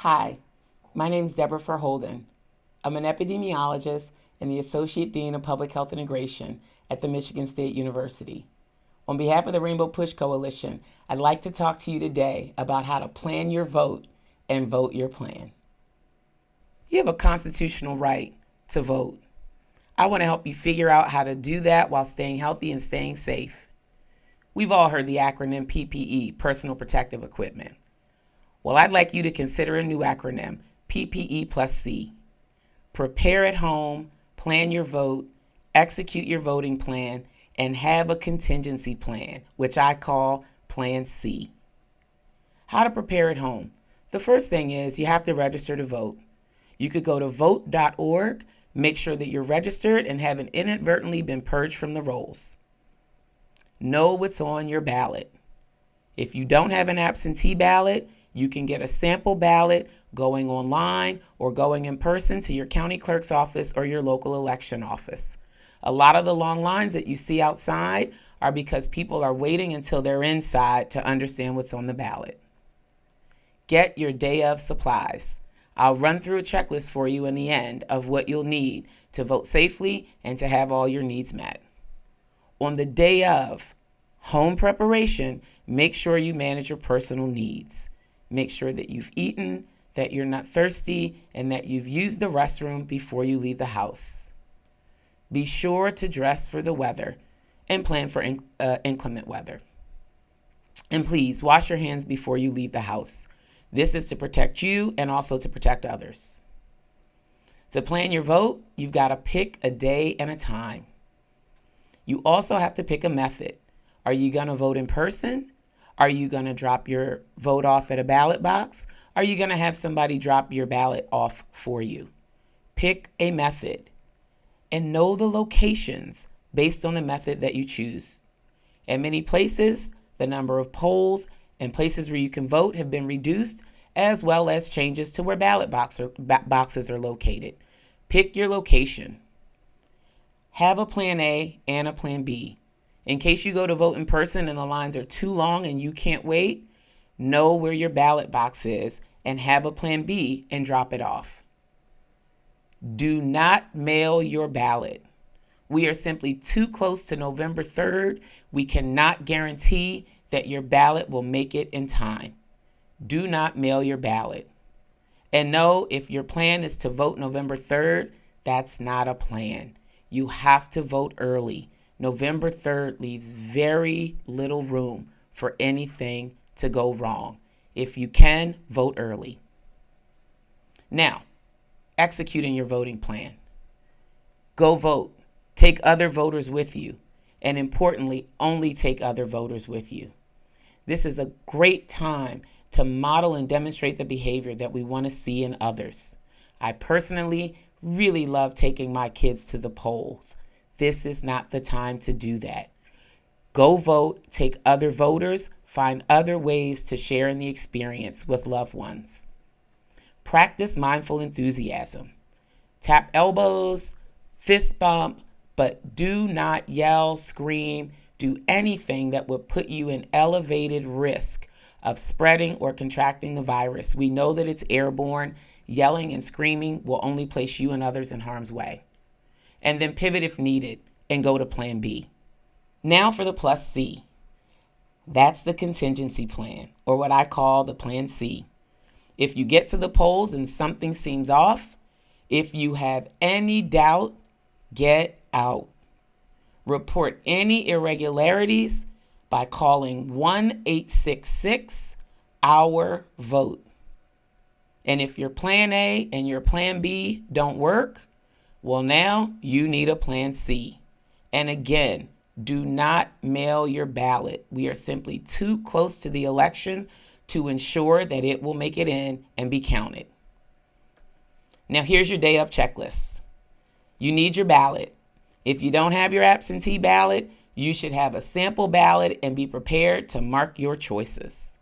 Hi, my name is DEBRA FURR-HOLDEN. I'm an epidemiologist and the Associate Dean of Public Health Integration at the Michigan State University. On behalf of the Rainbow Push Coalition, I'd like to talk to you today about how to plan your vote and vote your plan. You have a constitutional right to vote. I want to help you figure out how to do that while staying healthy and staying safe. We've all heard the acronym PPE, Personal Protective Equipment. Well, I'd like you to consider a new acronym, PPE plus C. Prepare at home, plan your vote, execute your voting plan, and have a contingency plan, which I call Plan C. How to prepare at home? The first thing is you have to register to vote. You could go to vote.org, make sure that you're registered and haven't inadvertently been purged from the rolls. Know what's on your ballot. If you don't have an absentee ballot, you can get a sample ballot going online or going in person to your county clerk's office or your local election office. A lot of the long lines that you see outside are because people are waiting until they're inside to understand what's on the ballot. Get your day of supplies. I'll run through a checklist for you in the end of what you'll need to vote safely and to have all your needs met. On the day of home preparation, make sure you manage your personal needs. Make sure that you've eaten, that you're not thirsty, and that you've used the restroom before you leave the house. Be sure to dress for the weather and plan for inclement weather. And please wash your hands before you leave the house. This is to protect you and also to protect others. To plan your vote, you've got to pick a day and a time. You also have to pick a method. Are you going to vote in person? Are you going to drop your vote off at a ballot box? Are you going to have somebody drop your ballot off for you? Pick a method and know the locations based on the method that you choose. At many places, the number of polls and places where you can vote have been reduced, as well as changes to where ballot boxes are located. Pick your location. Have a plan A and a plan B. In case you go to vote in person and the lines are too long and you can't wait, know where your ballot box is and have a plan B and drop it off. Do not mail your ballot. We are simply too close to November 3rd. We cannot guarantee that your ballot will make it in time. Do not mail your ballot. And know if your plan is to vote November 3rd, that's not a plan. You have to vote early. November 3rd leaves very little room for anything to go wrong. If you can, vote early. Now, executing your voting plan. Go vote. Take other voters with you. And importantly, only take other voters with you. This is a great time to model and demonstrate the behavior that we want to see in others. I personally really love taking my kids to the polls. This is not the time to do that. Go vote, take other voters, find other ways to share in the experience with loved ones. Practice mindful enthusiasm. Tap elbows, fist bump, but do not yell, scream, do anything that would put you in elevated risk of spreading or contracting the virus. We know that it's airborne. Yelling and screaming will only place you and others in harm's way. And then pivot if needed and go to plan B. Now for the plus C. That's the contingency plan, or what I call the plan C. If you get to the polls and something seems off, if you have any doubt, get out. Report any irregularities by calling 1-866-OUR-VOTE. And if your plan A and your plan B don't work, well, now you need a plan C. And again, do not mail your ballot. We are simply too close to the election to ensure that it will make it in and be counted. Now, here's your day of checklist. You need your ballot. If you don't have your absentee ballot, you should have a sample ballot and be prepared to mark your choices.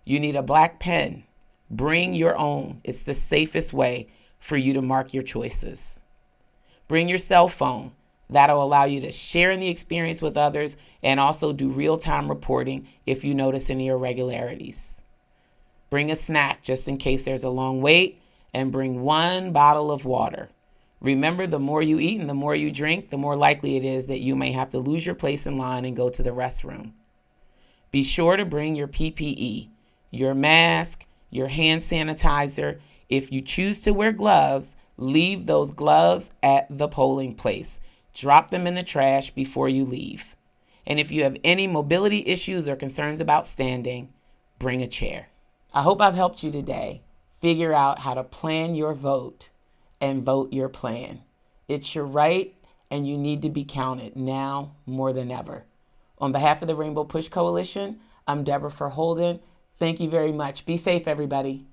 You need a black pen. Bring your own. It's the safest way for you to mark your choices. Bring your cell phone. That'll allow you to share in the experience with others and also do real-time reporting if you notice any irregularities. Bring a snack just in case there's a long wait, and bring 1 bottle of water. Remember, the more you eat and the more you drink, the more likely it is that you may have to lose your place in line and go to the restroom. Be sure to bring your PPE, your mask, your hand sanitizer. If you choose to wear gloves, leave those gloves at the polling place. Drop them in the trash before you leave. And if you have any mobility issues or concerns about standing, bring a chair. I hope I've helped you today figure out how to plan your vote and vote your plan. It's your right, and you need to be counted now more than ever. On behalf of the Rainbow Push Coalition, I'm DEBRA FURR-HOLDEN. Thank you very much. Be safe, everybody.